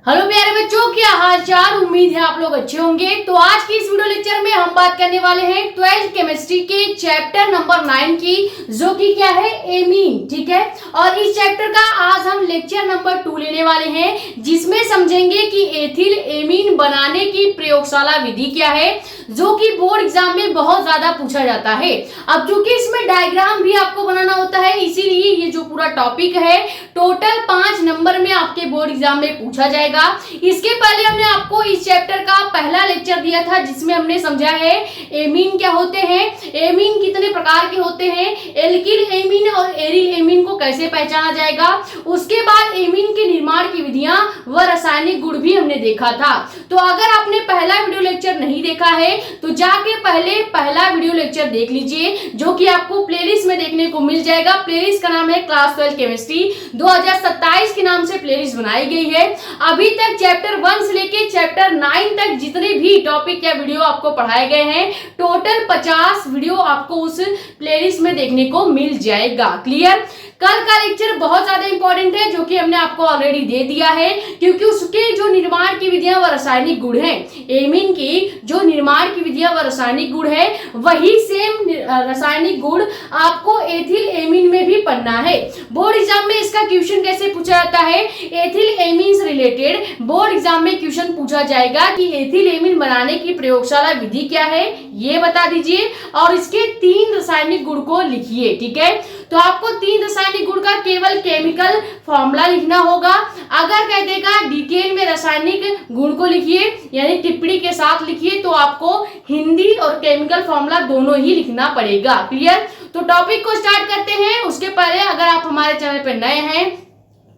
Hello प्यारे बच्चों, क्या हाल चाल। उम्मीद है आप लोग अच्छे होंगे। तो आज की इस वीडियो लेक्चर में हम बात करने वाले हैं 12th केमिस्ट्री के चैप्टर नंबर 9 की, जो कि क्या है, एमीन। ठीक है, और इस चैप्टर का आज हम लेक्चर नंबर 2 लेने वाले हैं, जिसमें समझेंगे कि एथिल एमीन बनाने की प्रयोगशाला विधि क्या है, जो कि बोर्ड एग्जाम में बहुत ज्यादा पूछा जाता है। अब चूंकि इसमें डायग्राम भी आपको बनाना होता है, इसीलिए ये जो पूरा टॉपिक है टोटल 5 नंबर में आपके बोर्ड एग्जाम में पूछा जाएगा। इसके पहले हमने आपको इस चैप्टर का पहला लेक्चर दिया था, जिसमें हमने समझा है एमीन क्या होते हैं, एमीन कितने प्रकार के होते हैं, एल्किल एमीन और एरिल एमीन को कैसे पहचाना जाएगा। उसके बाद एमीन के निर्माण की विधियां व रासायनिक गुण भी हमने देखा था। तो अगर आपने पहला वीडियो लेक्चर नहीं देखा है तो जाके पहले पहला वीडियो लेक्चर देख लीजिए, जो कि आपको प्लेलिस्ट में देखने को मिल जाएगा। प्लेलिस्ट का नाम है क्लास 12 केमिस्ट्री 2027 के नाम से प्लेलिस्ट बनाई गई है। अभी तक चैप्टर 1 से लेके चैप्टर 9 तक जितने भी टॉपिक या वीडियो आपको पढ़ाए गए हैं, टोटल 50 वीडियो आपको उस प्लेलिस्ट में देखने को मिल जाएगा। क्लियर। कल का लेक्चर बहुत ज्यादा इंपॉर्टेंट है, जो कि हमने आपको ऑलरेडी दे दिया है, क्योंकि उसके जो निर्माण की विधियां व रासायनिक गुण है, एमीन की जो निर्माण की विधियां व रासायनिक गुण है, वही सेम रासायनिक गुण आपको एथिल एमीन में भी पढ़ना है। बोर्ड एग्जाम में इसका क्वेश्चन कैसे पूछा जाता है, एथिल एमीन से रिलेटेड बोर्ड एग्जाम में क्वेश्चन पूछा जाएगा कि एथिल एमीन बनाने की प्रयोगशाला विधि क्या है, ये बता दीजिए, और इसके 3 रासायनिक गुण को लिखिए। ठीक है, तो आपको 3 रासायनिक गुण का केवल केमिकल फॉर्मूला लिखना होगा। अगर कह देगा डिटेल में रासायनिक गुण को लिखिए, यानी टिप्पणी के साथ लिखिए, तो आपको हिंदी और केमिकल फॉर्मूला दोनों ही लिखना पड़ेगा। क्लियर। तो टॉपिक को स्टार्ट करते हैं। उसके पहले अगर आप हमारे चैनल पर नए हैं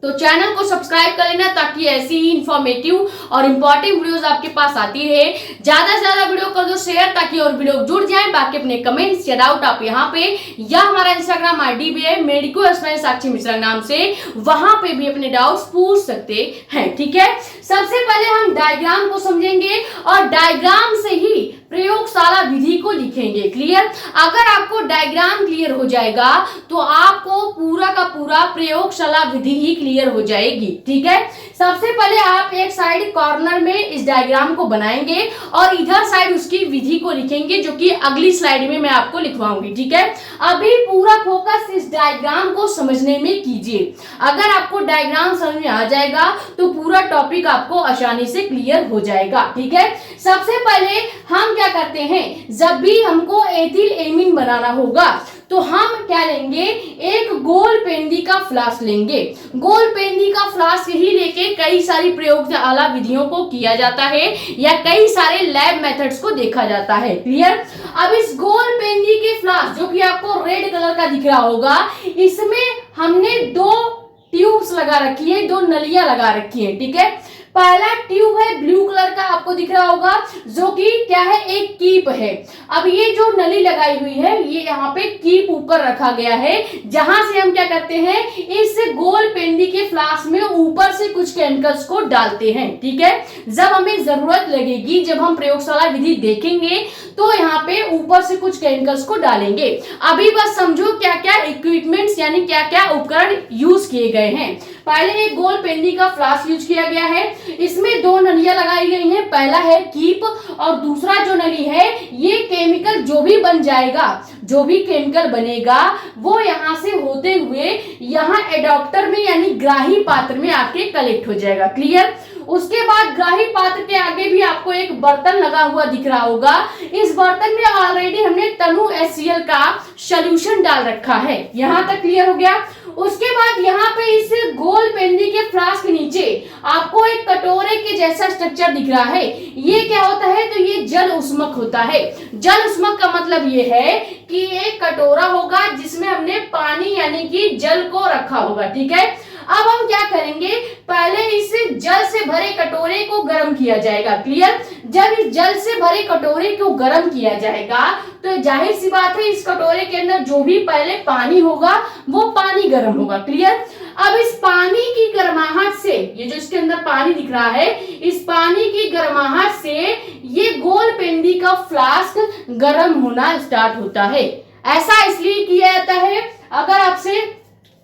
तो चैनल को सब्सक्राइब कर लेना, ताकि ऐसी ही इंफॉर्मेटिव और इंपॉर्टेंट वीडियोस आपके पास आती रहे। ज्यादा से ज्यादा वीडियो कर दो शेयर, ताकि और भी लोग जुड़ जाएं। बाकी अपने कमेंट्स या डाउट आप यहाँ पे, या हमारा इंस्टाग्राम आईडी भी है मेडिको साक्षी मिश्रा नाम से, वहां पे भी अपने डाउट्स पूछ सकते हैं। ठीक है, सबसे पहले हम डायग्राम को समझेंगे और डायग्राम से ही प्रयोगशाला विधि को लिखेंगे। क्लियर। अगर आपको डायग्राम क्लियर हो जाएगा तो आपको पूरा का पूरा प्रयोगशाला विधि ही क्लियर हो जाएगी। ठीक है, सबसे पहले आप एक साइड कॉर्नर में इस डायग्राम को बनाएंगे और इधर साइड उसकी विधि को लिखेंगे, जो कि अगली स्लाइड में मैं आपको लिखवाऊंगी। ठीक है, अभी पूरा फोकस इस डायग्राम को समझने में कीजिए। अगर आपको डायग्राम समझ में आ जाएगा तो पूरा टॉपिक आपको आसानी से क्लियर हो जाएगा। ठीक है, सबसे पहले हम क्या करते हैं, जब भी हमको एथिल एमीन बनाना होगा तो हम क्या लेंगे, एक गोल पेंदी का फ्लास्क लेंगे। गोल पेंदी का फ्लास्क ही लेके कई सारी प्रयोगशाला विधियों को किया जाता है, या कई सारे लैब मेथड्स को देखा जाता है। क्लियर। अब इस गोल पेंदी के फ्लास्क, जो कि आपको रेड कलर का दिख रहा होगा, इसमें हमने 2 ट्यूब्स लगा रखी है, 2 नलियां लगा रखी है। ठीक है, पहला ट्यूब है ब्लू कलर का, आपको दिख रहा होगा, जो कि क्या है, एक कीप है। अब ये जो नली लगाई हुई है, ये यहाँ पे कीप ऊपर रखा गया है, जहां से हम क्या करते हैं, इस गोल पेंदी के फ्लास्क में ऊपर से कुछ केमिकल्स को डालते हैं। ठीक है, जब हमें जरूरत लगेगी, जब हम प्रयोगशाला विधि देखेंगे, तो यहाँ पे ऊपर से कुछ केमिकल्स को डालेंगे। अभी बस समझो क्या क्या इक्विपमेंट्स, यानी क्या क्या उपकरण यूज किए गए हैं। पहले एक गोल पेंदी का फ्लास्क यूज किया गया है, इसमें 2 नलियां लगाई गई हैं। पहला है कीप और दूसरा जो नली है, ये केमिकल जो भी बन जाएगा, जो भी केमिकल बनेगा, वो यहाँ से होते हुए यहाँ एडॉप्टर में, यानी ग्राही पात्र में आके कलेक्ट हो जाएगा। क्लियर। उसके बाद ग्राही पात्र के आगे भी आपको एक बर्तन लगा हुआ दिख रहा होगा। इस बर्तन में ऑलरेडी हमने तनु HCl का सॉल्यूशन डाल रखा है। यहाँ तक क्लियर हो गया। उसके बाद यहाँ पे इस गोल पेंदी के फ्लास्क के नीचे आपको एक कटोरे के जैसा स्ट्रक्चर दिख रहा है। ये क्या होता है, तो ये जल उष्मक होता है। जल उष्मक का मतलब ये है कि एक कटोरा होगा जिसमें हमने पानी यानी कि जल को रखा होगा। ठीक है, अब हम क्या करेंगे, पहले इस जल से भरे कटोरे को गर्म किया जाएगा। क्लियर। जब इस जल से भरे कटोरे को गर्म किया जाएगा, तो जाहिर सी बात है इस कटोरे के अंदर जो भी पहले पानी होगा, वो पानी गर्म होगा। क्लियर। अब इस पानी की गर्माहट से, ये जो इसके अंदर पानी दिख रहा है, इस पानी की गर्माहट से ये गोल पेंदी का फ्लास्क गर्म होना स्टार्ट होता है। ऐसा इसलिए किया जाता है, अगर आपसे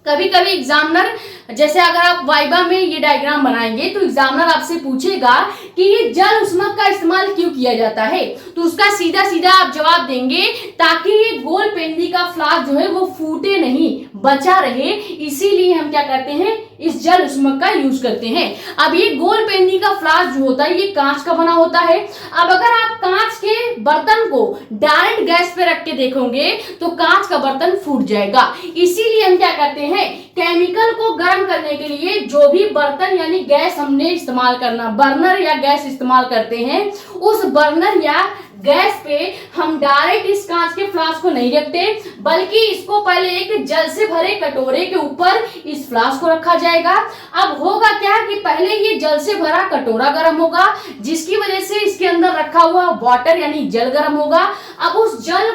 कभी कभी एग्जामिनर, जैसे अगर आप वाइवा में ये डायग्राम बनाएंगे तो एग्जामिनर आपसे पूछेगा कि ये जल ऊष्मक का इस्तेमाल क्यों किया जाता है, तो उसका सीधा सीधा आप जवाब देंगे ताकि ये गोल पेंदी का फ्लास्क जो है वो फूटे नहीं, बचा रहे, इसीलिए हम क्या करते हैं, इस जल ऊष्मक का यूज करते हैं। अब ये गोल पेंदी का फ्लास्क जो होता है ये कांच का बना होता है। अब अगर आप कांच के बर्तन को डायरेक्ट गैस पे रख के देखोगे तो कांच का बर्तन फूट जाएगा। इसीलिए हम क्या करते हैं, केमिकल को गर्म करने के लिए जो भी बर्तन यानी गैस हमने इस्तेमाल करना, बर्नर या गैस इस्तेमाल करते हैं, उस बर्नर या गैस पे हम डायरेक्ट इस कांच के फ्लास्क को नहीं रखते, बल्कि इसको पहले एक जल से भरे कटोरे के ऊपर इस फ्लास्क को रखा जाएगा। अब होगा क्या कि पहले ये जल से भरा कटोरा गर्म होगा, जिसकी वजह से इसके अंदर रखा हुआ वाटर यानी जल गर्म होगा। अब उस जल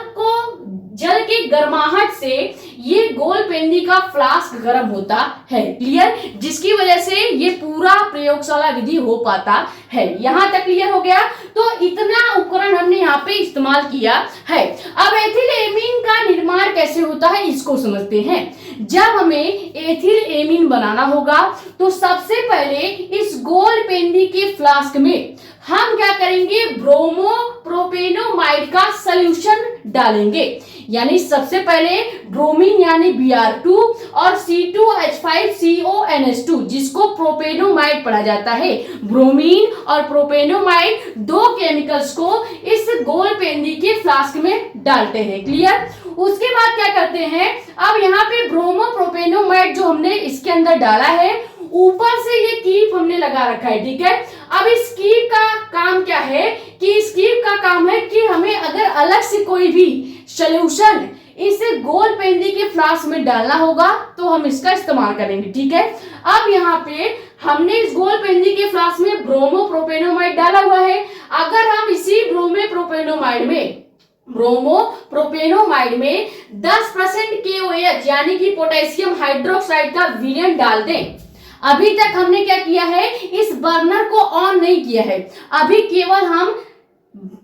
के गर्माहट से ये गोल पेंदी का फ्लास्क गर्म होता है। क्लियर? जिसकी वजह से ये पूरा प्रयोगशाला विधि हो पाता है। यहां तक क्लियर हो गया? तो इतना उपकरण हमने यहाँ पे इस्तेमाल किया है। अब एथिल एमीन का निर्माण कैसे होता है इसको समझते हैं। जब हमें एथिल एमीन बनाना होगा तो सबसे पहले इस गोल पेंदी के फ्लास्क में हम क्या करेंगे, ब्रोमो प्रोपेनोमाइड का सॉल्यूशन डालेंगे। यानी सबसे पहले ब्रोमीन यानी Br2 और C2H5CONS2 जिसको प्रोपेनोमाइड पढ़ा जाता है। ब्रोमीन और प्रोपेनोमाइड दो केमिकल्स को इस गोल पेंदी के फ्लास्क में डालते हैं। क्लियर? उसके बाद क्या करते हैं, अब यहाँ पे ब्रोमो प्रोपेनोमाइड जो हमने इसके अंदर डाला है, ऊपर से ये कीप हमने लगा रखा है। ठीक है? अब इस कीप का काम क्या है कि इस कीप का काम है कि हमें अगर अलग से कोई भी सॉल्यूशन इस गोल पेंदी के फ्लास्क में डालना होगा तो हम इसका इस्तेमाल करेंगे। ठीक है? अब यहाँ पे हमने इस गोल पेंदी के फ्लास्क में ब्रोमो प्रोपेनोमाइड डाला हुआ है। अगर हम इसी ब्रोमो प्रोपेनोमाइड में 10% KOH यानी कि पोटेशियम हाइड्रोक्साइड का विलयन डाल दें। अभी तक हमने क्या किया है, इस बर्नर को ऑन नहीं किया है, अभी केवल हम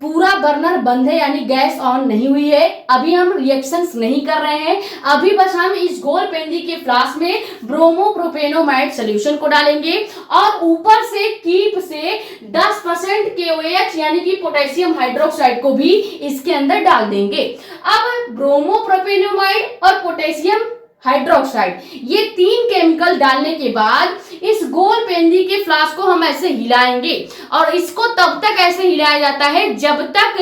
पूरा बर्नर बंद है यानी गैस ऑन नहीं हुई है, अभी हम रिएक्शंस नहीं कर रहे हैं। अभी बस हम इस गोल पेंदी के फ्लास्क में ब्रोमो प्रोपेनोमाइड सॉल्यूशन को डालेंगे और ऊपर से कीप से 10% KOH यानी कि पोटेशियम हाइड्रोक्साइड को भी इसके अंदर डाल देंगे। अब ब्रोमो प्रोपेनोमाइड और पोटेशियम हाइड्रोक्साइड ये तीन केमिकल डालने के बाद इस गोल पेंदी के फ्लास्क को हम ऐसे हिलाएंगे और इसको तब तक ऐसे हिलाया जाता है जब तक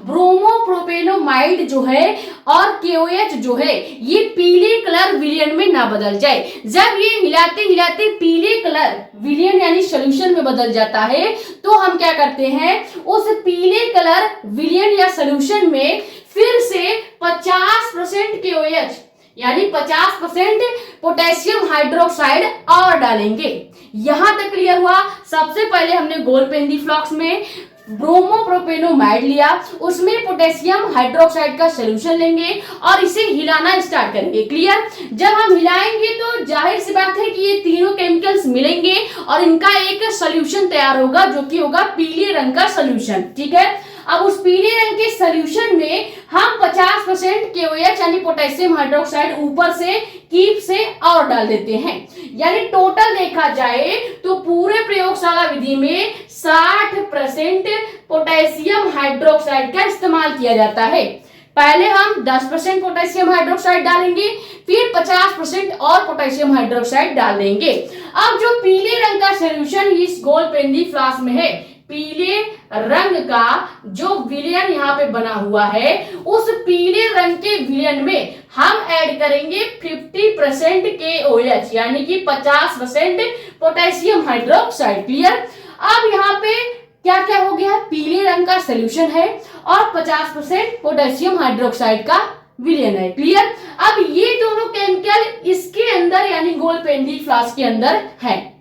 ब्रोमो प्रोपेनोमाइड जो है और KOH जो है ये पीले कलर विलयन में ना बदल जाए। जब ये हिलाते हिलाते पीले कलर विलयन यानी सॉल्यूशन में बदल जाता है तो हम क्या करते हैं, उस पीले कलर विलयन या सॉल्यूशन में फिर से 50% KOH यानी 50% पोटेशियम हाइड्रोक्साइड और डालेंगे। यहां तक क्लियर हुआ? सबसे पहले हमने गोल पेंदी फ्लास्क में ब्रोमो प्रोपेनोमाइड लिया, उसमें पोटेशियम हाइड्रोक्साइड का सॉल्यूशन लेंगे और इसे हिलाना स्टार्ट करेंगे। क्लियर? जब हम हिलाएंगे तो जाहिर सी बात है कि ये तीनों केमिकल्स मिलेंगे और इनका एक सॉल्यूशन तैयार होगा जो कि होगा पीले रंग का सॉल्यूशन। ठीक है? अब उस पीले रंग के सॉल्यूशन में हम 50% KOH यानी पोटेशियम हाइड्रोक्साइड ऊपर से कीप से और डाल देते हैं। यानी टोटल देखा जाए तो पूरे प्रयोगशाला विधि में 60% पोटेशियम हाइड्रोक्साइड का इस्तेमाल किया जाता है। पहले हम 10% पोटेशियम हाइड्रोक्साइड डालेंगे, फिर 50% और पोटेशियम हाइड्रोक्साइड डाल देंगे। अब जो पीले रंग का सॉल्यूशन इस गोल पेंदी फ्लास्क में है, पीले रंग का जो विलयन यहाँ पे बना हुआ है, उस पीले रंग के विलयन में हम ऐड करेंगे 50% KOH यानी कि 50% पोटेशियम हाइड्रोक्साइड। क्लियर? अब यहाँ पे क्या क्या हो गया, पीले रंग का सॉल्यूशन है और 50% पोटेशियम हाइड्रोक्साइड का विलयन है। क्लियर? अब ये दोनों केमिकल इसके अंदर यानी गोल पेंदी फ्लास्क के अंदर है।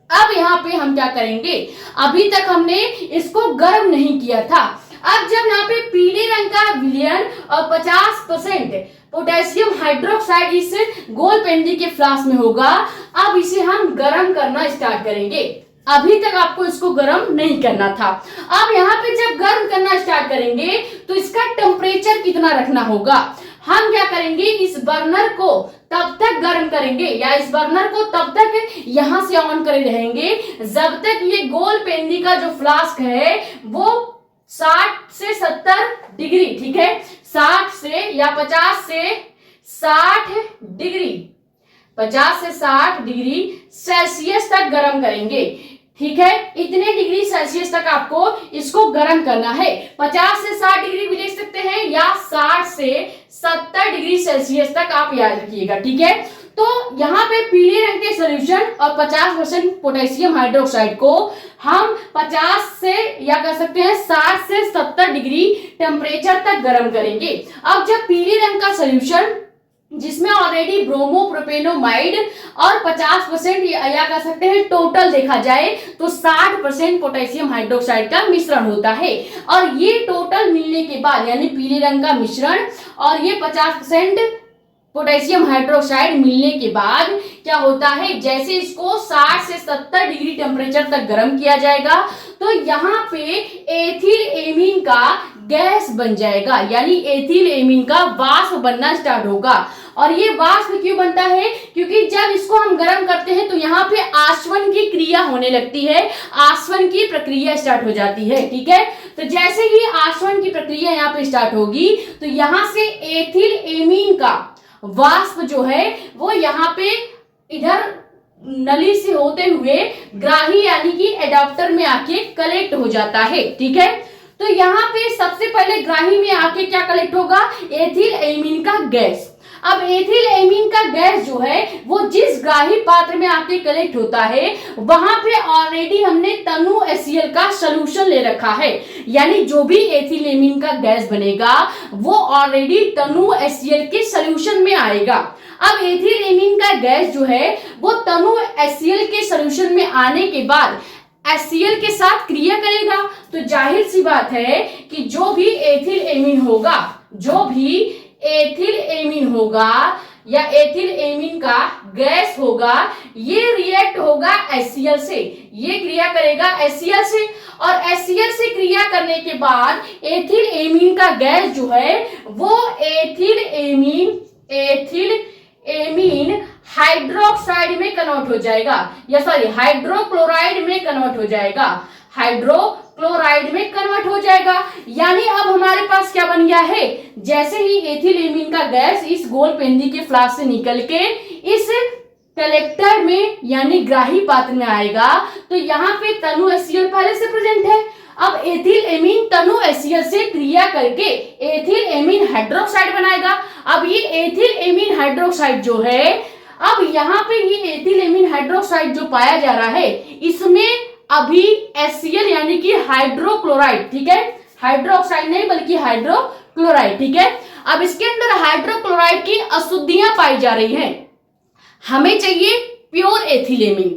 अब यहाँ पे हम क्या करेंगे, अभी तक हमने इसको गर्म नहीं किया था। अब जब यहाँ पे पीले रंग का विलयन और 50% पोटेशियम हाइड्रोक्साइड इस गोल पेंदी के फ्लास्क में होगा, अब इसे हम गर्म करना स्टार्ट करेंगे। अभी तक आपको इसको गर्म नहीं करना था। अब यहाँ पे जब गर्म करना स्टार्ट करेंगे तो इसका टेम्परेचर कितना रखना होगा, हम क्या करेंगे, इस बर्नर को तब तक गर्म करेंगे या इस बर्नर को तब तक यहां से ऑन करे रहेंगे जब तक ये गोल पेंदी का जो फ्लास्क है वो 60 से 70 डिग्री, ठीक है, 60 से या 50 से 60 डिग्री, 50 से 60 डिग्री सेल्सियस तक गर्म करेंगे, ठीक है। इतने डिग्री सेल्सियस तक आपको इसको गर्म करना है। 50 से 60 डिग्री भी लिख सकते हैं या 60 से 70 डिग्री सेल्सियस तक आप याद रखिएगा, ठीक है। तो यहाँ पे पीले रंग के सोल्यूशन और 50% पोटेशियम हाइड्रोक्साइड को हम 50 से या कह सकते हैं 60 से 70 डिग्री टेम्परेचर तक गर्म करेंगे। अब जब पीले रंग का सोल्यूशन जिसमें ऑलरेडी ब्रोमोप्रोपेनोमाइड और 50% या कह सकते हैं टोटल देखा जाए तो 60% पोटेशियम हाइड्रोक्साइड का मिश्रण होता है, और ये टोटल मिलने के बाद यानी पीले रंग का मिश्रण और ये 50% पोटेशियम हाइड्रोक्साइड मिलने के बाद क्या होता है, जैसे इसको 60 से 70 डिग्री टेम्परेचर तक गर्म किया जाएगा तो यहाँ पे एथिल एमीन का गैस बन जाएगा, यानी एथिल एमीन का वाष्प बनना स्टार्ट होगा। और ये वाष्प क्यों बनता है, क्योंकि जब इसको हम गर्म करते हैं तो यहाँ पे आसवन की क्रिया होने लगती है, आसवन की प्रक्रिया स्टार्ट हो जाती है, ठीक है। तो जैसे ही आसवन की प्रक्रिया यहाँ पे स्टार्ट होगी तो यहाँ से एथिल एमीन का वाष्प जो है वो यहाँ पे इधर नली से होते हुए ग्राही यानी कि एडाप्टर में आके कलेक्ट हो जाता है, ठीक है। तो यहाँ पे सबसे पहले ग्राही में आके क्या कलेक्ट होगा, एथिल एमीन का गैस। अब एथिल एमीन का गैस जो है वो जिस ग्राही पात्र में आके कलेक्ट होता है वहां पे ऑलरेडी हमने तनु HCl का सोल्यूशन ले रखा है, यानी जो भी एथिल एमीन का गैस बनेगा वो ऑलरेडी तनु HCl के सोल्यूशन में आएगा। अब एथिल एमीन का गैस जो है वो तनु HCl के सोल्यूशन में आने के बाद HCl के साथ क्रिया करेगा, तो जाहिर सी बात है कि जो भी एथिल एमीन होगा, जो भी एथिल एमीन होगा या एथिल एमीन का गैस होगा ये रिएक्ट होगा HCl से, ये क्रिया करेगा HCl से, और HCl से क्रिया करने के बाद एथिल एमीन का गैस जो है वो एथिल एमीन हाइड्रोक्साइड में कन्वर्ट हो जाएगा, या सॉरी हाइड्रोक्लोराइड में कन्वर्ट हो जाएगा, हाइड्रोक्लोराइड में कन्वर्ट हो जाएगा। यानी अब हमारे पास क्या बन गया है, जैसे ही एथिल एमीन का गैस इस गोल पेंदी के फ्लास्क से निकल के इस कलेक्टर में यानी ग्राही पात्र में आएगा तो यहाँ पे तनु HCl पहले से प्रेजेंट है। अब एथिल एमीन तनु HCl से क्रिया करके एथिल एमीन हाइड्रोक्साइड बनाएगा। अब ये एथिल एमीन हाइड्रोक्साइड जो है, अब यहाँ पे ये एथिल एमीन हाइड्रोक्साइड जो पाया जा रहा है इसमें अभी HCl यानी कि हाइड्रोक्लोराइड, ठीक है, हाइड्रोक्साइड नहीं बल्कि हाइड्रोक्लोराइड, ठीक है। अब इसके अंदर हाइड्रोक्लोराइड की अशुद्धियां पाई जा रही हैं, हमें चाहिए pure ethyl amine.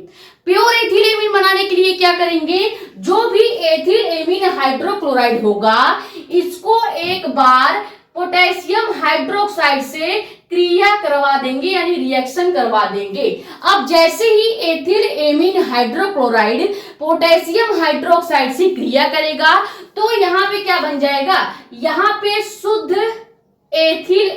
Pure ethyl amine बनाने के लिए क्या करेंगे, जो भी एथिल एमीन हाइड्रोक्लोराइड होगा इसको एक बार पोटेशियम हाइड्रोक्साइड से क्रिया करवा देंगे यानी रिएक्शन करवा देंगे। अब जैसे ही ethyl amine hydrochloride potassium hydroxide से क्रिया करेगा तो यहाँ पे क्या बन जाएगा, यहाँ पे शुद्ध एथिल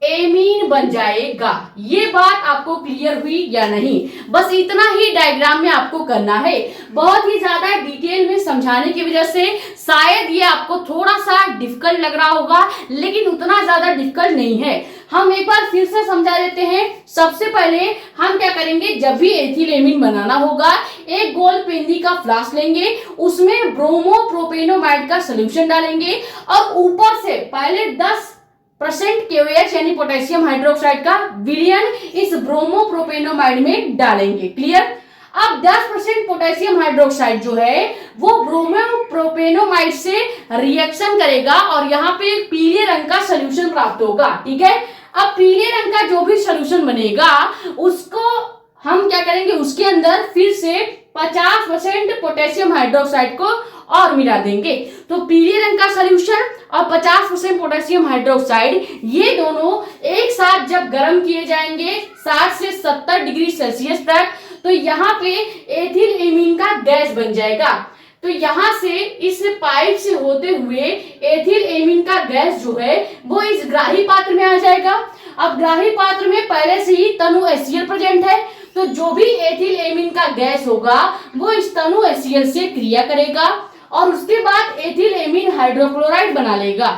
एमीन बन जाएगा। ये बात आपको क्लियर हुई या नहीं, बस इतना ही डायग्राम में आपको करना है। बहुत ही ज्यादा डिटेल में समझाने की वजह से शायद ये आपको थोड़ा सा डिफिकल्ट लग रहा होगा, लेकिन उतना ज्यादा डिफिकल्ट नहीं है। हम एक बार फिर से समझा देते हैं। सबसे पहले हम क्या करेंगे, जब भी एथिल एमीन बनाना होगा एक गोल पेंदी का फ्लास्क लेंगे, उसमें ब्रोमोप्रोपेनोमाइड का सोल्यूशन डालेंगे और ऊपर से पहले 10% KOH यानी पोटेशियम हाइड्रोक्साइड का विलयन इस ब्रोमोप्रोपेनोमाइड में डालेंगे। क्लियर। अब 10% पोटेशियम हाइड्रोक्साइड जो है वो ब्रोमोप्रोपेनोमाइड से रिएक्शन करेगा और यहाँ पे पीले रंग का सोल्यूशन प्राप्त होगा। ठीक है। अब पीले रंग का जो भी सोल्यूशन बनेगा उसको हम क्या करेंगे, उसके अंदर फिर से 50% पोटेशियम हाइड्रोक्साइड को और मिला देंगे। तो पीले रंग का सोल्यूशन और 50% पोटेशियम हाइड्रोक्साइड ये दोनों एक साथ जब गर्म किए जाएंगे 60 से 70 डिग्री सेल्सियस तक, तो यहाँ पे एथिल एमीन का गैस बन जाएगा। तो यहां से इस पाइप से होते हुए एथिल एमीन का गैस जो है वो इस ग्राही पात्र में आ जाएगा। अब ग्राही पात्र में पहले से ही तनु HCl प्रेजेंट है, तो जो भी एथिल एमीन का गैस होगा वो इस तनु HCl से क्रिया करेगा और उसके बाद एथिल एमीन हाइड्रोक्लोराइड बना लेगा।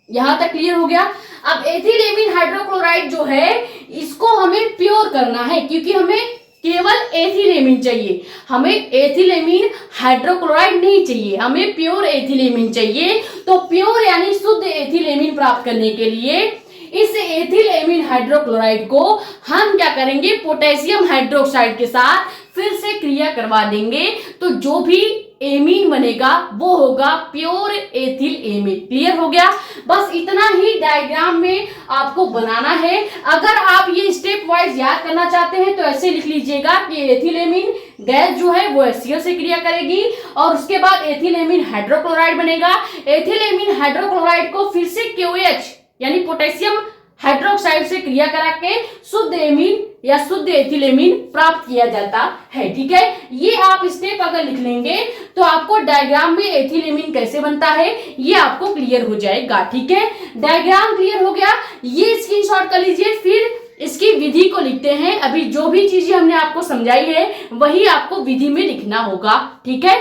यहां तक क्लियर हो गया। अब एथिल एमीन हाइड्रोक्लोराइड जो है इसको हमें प्योर करना है, क्योंकि हमें केवल एथिल एमीन चाहिए, हमें एथिल एमीन हाइड्रोक्लोराइड नहीं चाहिए, हमें प्योर एथिल एमीन चाहिए। तो प्योर यानी शुद्ध एथिल एमीन प्राप्त करने के लिए इस एथिल एमीन हाइड्रोक्लोराइड को हम क्या करेंगे, पोटेशियम हाइड्रोक्साइड के साथ फिर से क्रिया करवा देंगे। तो जो भी एमीन बनेगा वो होगा प्योर एथिल एमीन। क्लियर हो गया। बस इतना ही डायग्राम में आपको बनाना है। अगर आप ये स्टेप वाइज याद करना चाहते हैं तो ऐसे लिख लीजिएगा कि एथिल एमीन गैस जो है वो HCl से क्रिया करेगी और उसके बाद एथिल एमीन हाइड्रोक्लोराइड बनेगा। एथिल एमीन हाइड्रोक्लोराइड को फिर से KOH यानी पोटेशियम हाइड्रोक्साइड से क्रिया करा के शुद्ध एमीन या शुद्ध एथिल एमीन प्राप्त किया जाता है। ठीक है, ये आप स्टेप अगर लिख लेंगे तो आपको डायग्राम में एथिल एमीन कैसे बनता है ये आपको क्लियर हो जाएगा। ठीक है, डायग्राम क्लियर हो गया, ये स्क्रीनशॉट कर लीजिए। फिर इसकी विधि को लिखते हैं। अभी जो भी चीजें हमने आपको समझाई है वही आपको विधि में लिखना होगा। ठीक है,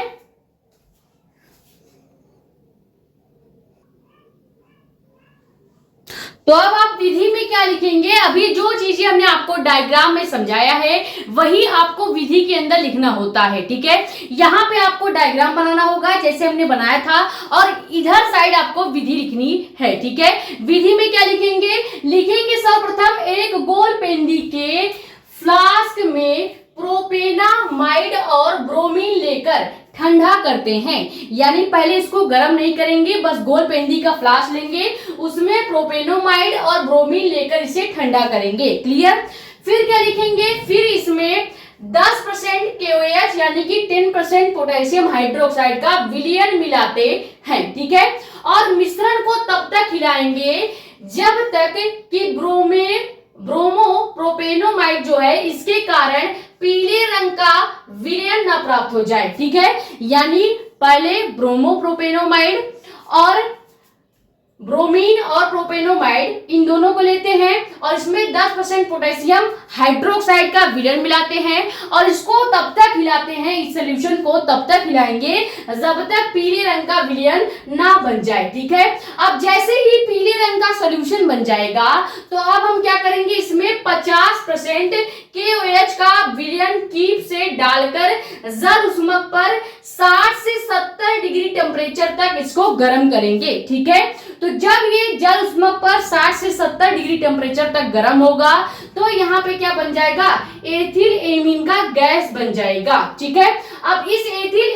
तो अब आप विधि में क्या लिखेंगे, अभी जो चीजें हमने आपको डायग्राम में समझाया है वही आपको विधि के अंदर लिखना होता है। ठीक है, यहाँ पे आपको डायग्राम बनाना होगा जैसे हमने बनाया था और इधर साइड आपको विधि लिखनी है। ठीक है, विधि में क्या लिखेंगे सर्वप्रथम एक गोल पेंदी के फ्लास्क में प्रोपेनामाइड और ब्रोमीन लेकर ठंडा करते हैं। यानी पहले इसको गर्म नहीं करेंगे, बस गोल पेंदी का फ्लास्क लेंगे, उसमें प्रोपेनोमाइड और ब्रोमीन लेकर इसे ठंडा करेंगे। क्लियर। फिर क्या लिखेंगे, फिर इसमें 10% KOH यानी कि 10% पोटेशियम हाइड्रोक्साइड का विलयन मिलाते हैं। ठीक है, और मिश्रण को तब तक हिलाएंगे जब तक कि ब्रोमो प्रोपेनोमाइड जो है इसके कारण पीले रंग का विलयन न प्राप्त हो जाए। ठीक है, यानी पहले ब्रोमो प्रोपेनोमाइड और ब्रोमीन और प्रोपेनोमाइड इन दोनों को लेते हैं और इसमें 10% पोटेशियम हाइड्रोक्साइड का विलयन मिलाते हैं और इसको तब तक हिलाते हैं, इस सोल्यूशन को तब तक हिलाएंगे जब तक पीले रंग का विलयन ना बन जाए। ठीक है, अब जैसे ही पीले रंग का सोल्यूशन बन जाएगा तो अब हम क्या करेंगे, इसमें 50% KOH का विलयन कीप से डालकर जल ऊष्मक पर 60 से 70 डिग्री टेम्परेचर तक इसको गर्म करेंगे। ठीक है, तो जब ये जल ऊष्मक पर 60 से 70 डिग्री टेम्परेचर तक गर्म होगा तो यहाँ पे क्या बन जाएगा, एथिल एमीन का गैस बन जाएगा। ठीक है, अब इस एथिल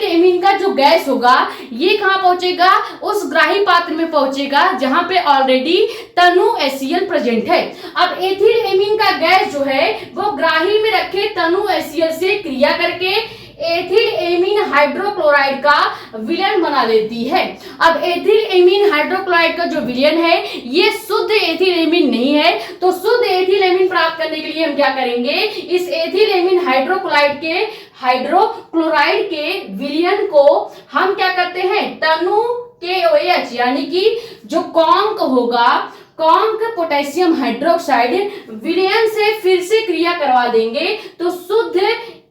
एमीन का जो गैस होगा ये कहाँ पहुंचेगा, उस ग्राही पात्र में पहुंचेगा जहां पे ऑलरेडी तनु HCl प्रेजेंट है। अब एथिल एमीन का गैस जो है वो ग्राही में रखे तनु HCl से क्रिया करके एथिल एमीन हाइड्रोक्लोराइड का विलयन बना देती है। अब एथिल एमीन हाइड्रोक्लोराइड का जो विलयन है ये शुद्ध एथिल एमीन नहीं है, तो शुद्ध एथिल एमीन प्राप्त करने के लिए हम क्या करेंगे, इस एथिल एमीन हाइड्रोक्लोराइड के विलयन को हम क्या करते हैं, तनु KOH यानी कि जो कॉन्क होगा, कॉन्क पोटेशियम हाइड्रोक्साइड विलयन से फिर से क्रिया करवा देंगे तो शुद्ध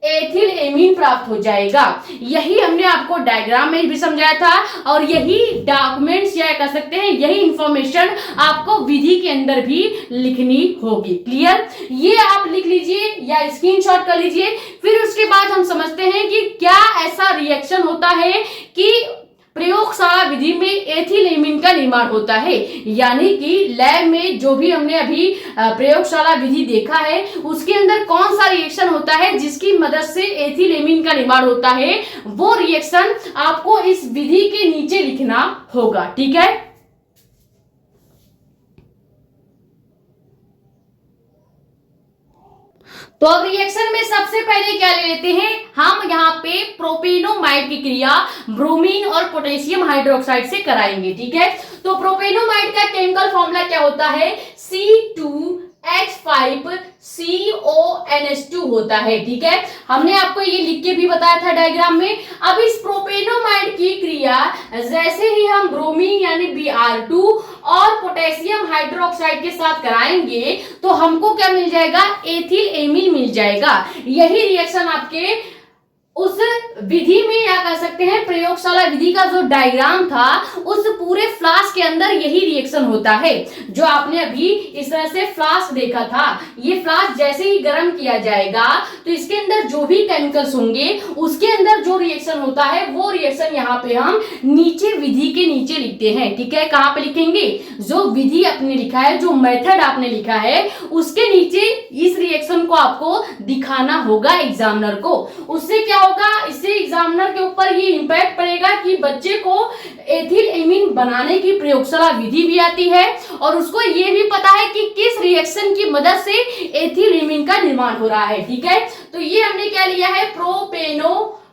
एथिल एमीन प्राप्त हो जाएगा। यही हमने आपको डायग्राम में भी समझाया था और यही डॉक्यूमेंट्स या कह सकते हैं यही इंफॉर्मेशन आपको विधि के अंदर भी लिखनी होगी। क्लियर, ये आप लिख लीजिए या स्क्रीनशॉट कर लीजिए। फिर उसके बाद हम समझते हैं कि क्या ऐसा रिएक्शन होता है कि प्रयोगशाला विधि में एथिल एमीन का निर्माण होता है, यानी कि लैब में जो भी हमने अभी प्रयोगशाला विधि देखा है उसके अंदर कौन सा रिएक्शन होता है जिसकी मदद से एथिल एमीन का निर्माण होता है, वो रिएक्शन आपको इस विधि के नीचे लिखना होगा। ठीक है, तो अब रिएक्शन में सबसे पहले क्या ले लेते हैं, हम यहाँ पे प्रोपेनोमाइड की क्रिया ब्रोमीन और पोटेशियम हाइड्रोक्साइड से कराएंगे। ठीक है, तो प्रोपेनोमाइड का केमिकल फॉर्मूला क्या होता है, H5CONH2 होता है। ठीक है, हमने आपको ये लिख के भी बताया था डायग्राम में। अब इस प्रोपेनोमाइड की क्रिया जैसे ही हम ब्रोमीन यानी Br2 और पोटेशियम हाइड्रोक्साइड के साथ कराएंगे तो हमको क्या मिल जाएगा, एथिल एमीन मिल जाएगा। यही रिएक्शन आपके उस विधि में या कह सकते हैं प्रयोगशाला विधि का जो डायग्राम था उस पूरे फ्लास्क के अंदर यही रिएक्शन होता है जो आपने अभी इस तरह से फ्लास्क देखा था। ये फ्लास्क जैसे ही गर्म किया जाएगा तो इसके अंदर जो भी केमिकल्स होंगे उसके अंदर जो रिएक्शन होता है वो रिएक्शन यहाँ पे हम नीचे विधि के नीचे लिखते हैं। ठीक है, कहाँ पे लिखेंगे, जो विधि आपने लिखा है, जो मेथड आपने लिखा है उसके नीचे इस रिएक्शन को आपको दिखाना होगा एग्जामिनर को। उससे क्या होगा, इससे एग्जामिनर के ऊपर ये इंपैक्ट पड़ेगा कि बच्चे को एथिल एमीन बनाने की प्रयोगशाला विधि भी आती है और उसको ये भी पता है कि किस रिएक्शन की मदद से एथिल एमीन का निर्माण हो रहा है। ठीक है, तो ये हमने क्या लिया है,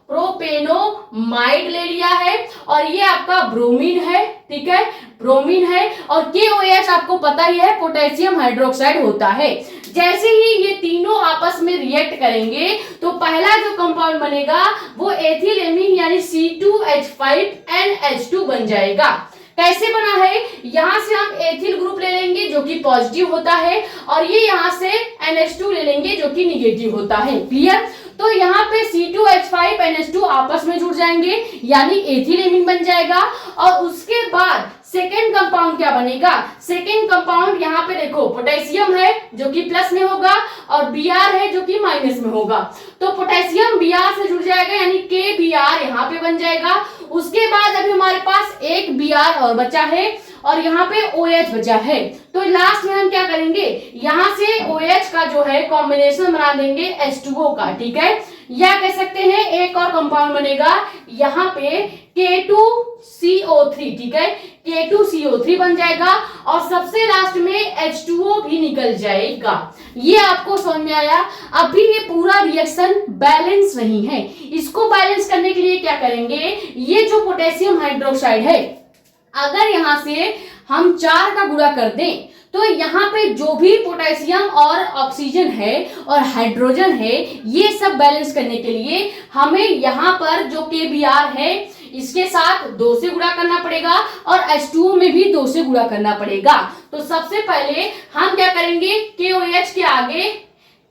प्रोपेनोमाइड ले लिया है और ये आपका ब्रोमीन है। ठीक है, ब्रोमीन है और KOH आपको पता ही है पोटेशियम हाइड्रोक्साइड होता है। जैसे ही ये तीनों आपस में रिएक्ट करेंगे तो पहला जो कंपाउंड बनेगा वो एथिल एमीन यानी C2H5NH2 बन जाएगा। कैसे बना है, यहां से हम एथिल ग्रुप ले लेंगे जो कि पॉजिटिव होता है और ये यहां से NH2 ले लेंगे जो कि निगेटिव होता है। क्लियर, तो यहाँ पे C2H5NH2 आपस में जुड़ जाएंगे यानी एथिल एमीन बन जाएगा। और उसके बाद सेकेंड कंपाउंड क्या बनेगा, सेकेंड कंपाउंड यहाँ पे देखो पोटेशियम है जो कि प्लस में होगा और Br है जो कि माइनस में होगा। तो पोटेशियम Br से जुड़ जाएगा यानी KBr यहाँ पे बन जाएगा। उसके बाद अभी हमारे पास एक Br और बचा है और यहाँ पे OH बचा है। तो लास्ट में हम क्या करेंगे, यहाँ से OH का जो है कॉम्बिनेशन बना देंगे H2O का। ठीक है, या कह सकते हैं एक और कंपाउंड बनेगा यहाँ पे K2CO3। ठीक है, K2CO3 बन जाएगा और सबसे लास्ट में H2O भी निकल जाएगा। ये आपको समझ में आया। अभी ये पूरा रिएक्शन बैलेंस नहीं है, इसको बैलेंस करने के लिए क्या करेंगे, ये जो पोटेशियम हाइड्रोक्साइड है अगर यहां से हम 4 का गुणा कर दें तो यहाँ पे जो भी पोटेशियम और ऑक्सीजन है और हाइड्रोजन है ये सब बैलेंस करने के लिए हमें यहाँ पर जो KBr है इसके साथ 2 से गुणा करना पड़ेगा और H2O में भी 2 से गुणा करना पड़ेगा। तो सबसे पहले हम क्या करेंगे, KOH के आगे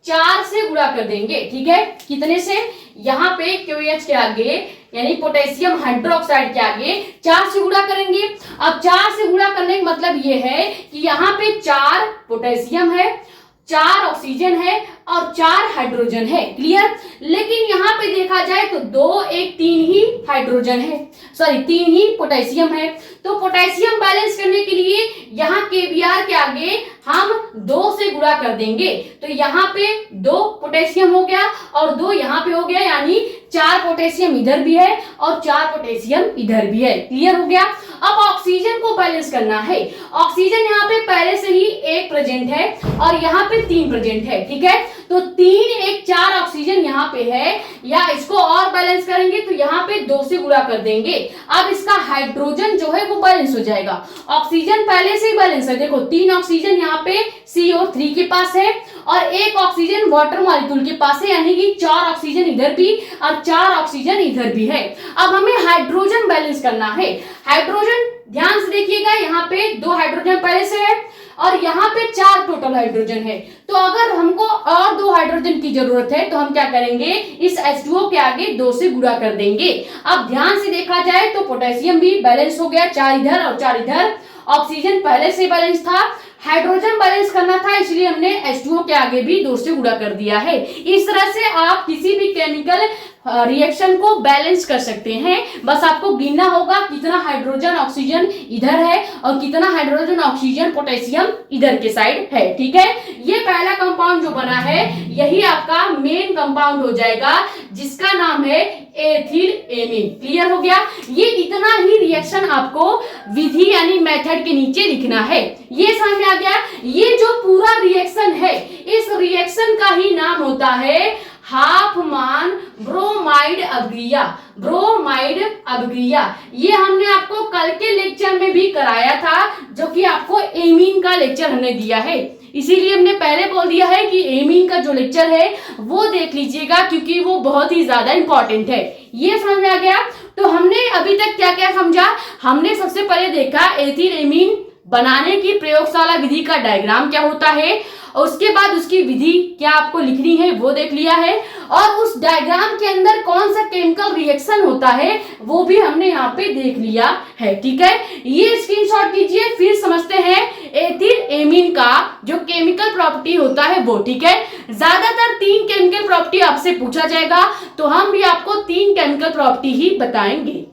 4 से गुणा कर देंगे। ठीक है, कितने से, यहाँ पे KOH के आगे यानी पोटेशियम हाइड्रोक्साइड के आगे 4 से गुणा करेंगे। अब 4 से गुणा करने का मतलब ये है कि यहाँ पे 4 पोटेशियम है, 4 ऑक्सीजन है और 4 हाइड्रोजन है। क्लियर, लेकिन यहाँ पे देखा जाए तो 2 1 3 ही हाइड्रोजन है, सॉरी 3 ही पोटेशियम है। तो पोटेशियम बैलेंस करने के लिए यहाँ KBr के आगे हम 2 से गुणा कर देंगे। तो यहाँ पे 2 पोटेशियम हो गया और 2 यहाँ पे हो गया यानी 4 पोटेशियम इधर भी है और 4 पोटेशियम इधर भी है। क्लियर हो गया। अब ऑक्सीजन को बैलेंस करना है। ऑक्सीजन यहाँ पे पहले से ही 1 प्रेजेंट है और यहाँ पे 3 प्रेजेंट है। ठीक है, तो 3 1 4 ऑक्सीजन यहाँ पे है, या इसको और बैलेंस करेंगे तो यहाँ पे 2 से गुणा कर देंगे। अब इसका हाइड्रोजन जो है वो बैलेंस हो जाएगा। ऑक्सीजन पहले से ही बैलेंस है, देखो 3 ऑक्सीजन यहाँ पे CO3 के पास है और 1 ऑक्सीजन वाटर मॉलिक्यूल के पास है यानी कि 4 ऑक्सीजन इधर भी और 4 ऑक्सीजन इधर भी है। अब हमें हाइड्रोजन बैलेंस करना है। हाइड्रोजन ध्यान से देखिएगा, यहाँ पे 2 हाइड्रोजन पहले से है और यहाँ पे 4 टोटल हाइड्रोजन है। तो अगर हमको और 2 हाइड्रोजन की जरूरत है तो हम क्या करेंगे, इस H2O के आगे 2 से गुणा कर देंगे। अब ध्यान से देखा जाए तो पोटेशियम भी बैलेंस हो गया, 4 इधर और 4 इधर। ऑक्सीजन पहले से बैलेंस था, हाइड्रोजन बैलेंस करना था इसलिए हमने H2O के आगे भी 2 से गुणा कर दिया है। इस तरह से आप किसी भी केमिकल रिएक्शन को बैलेंस कर सकते हैं। बस आपको गिनना होगा कितना हाइड्रोजन ऑक्सीजन इधर है और कितना हाइड्रोजन ऑक्सीजन पोटेशियम इधर के साइड है। ठीक है, ये पहला कंपाउंड जो बना है यही आपका मेन कंपाउंड हो जाएगा जिसका नाम है एथिल एमीन। क्लियर हो गया। ये इतना ही रिएक्शन आपको विधि यानी मेथड के नीचे लिखना है। ये समझ में आ गया। ये जो पूरा रिएक्शन है इस रिएक्शन का ही नाम होता है हाफमान ब्रोमाइड अभिक्रिया। ब्रोमाइड अभिक्रिया ये हमने आपको कल के लेक्चर में भी कराया था, जो कि आपको एमीन का लेक्चर हमने दिया है। इसीलिए हमने पहले बोल दिया है कि एमीन का जो लेक्चर है वो देख लीजिएगा, क्योंकि वो बहुत ही ज्यादा इंपॉर्टेंट है। ये समझ में आ गया। तो हमने अभी तक क्या क्या समझा? हमने सबसे पहले देखा एथिल एमीन बनाने की प्रयोगशाला विधि का डायग्राम क्या होता है, और उसके बाद उसकी विधि क्या आपको लिखनी है वो देख लिया है, और उस डायग्राम के अंदर कौन सा केमिकल रिएक्शन होता है वो भी हमने यहाँ पे देख लिया है। ठीक है, ये स्क्रीनशॉट कीजिए। फिर समझते हैं एथिल एमीन का जो केमिकल प्रॉपर्टी होता है वो। ठीक है, ज्यादातर 3 केमिकल प्रॉपर्टी आपसे पूछा जाएगा, तो हम भी आपको 3 केमिकल प्रॉपर्टी ही बताएंगे।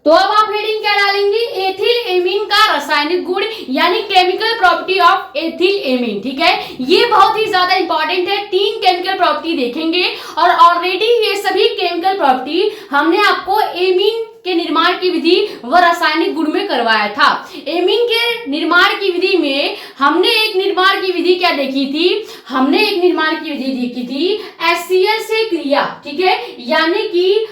तो अब आप हेडिंग क्या डालेंगे? एथिल एमीन का रासायनिक गुण यानी chemical property of ethyl amine. ठीक है, ये बहुत ही ज्यादा इंपॉर्टेंट है। 3 केमिकल प्रॉपर्टी देखेंगे, और ऑलरेडी ये सभी केमिकल प्रॉपर्टी हमने आपको एमीन के निर्माण की विधि व रासायनिक गुण में करवाया था। एमीन के निर्माण की विधि में हमने एक निर्माण की विधि क्या देखी थी? हमने एक निर्माण की विधि देखी थी HCl से क्रिया। ठीक है, यानी कि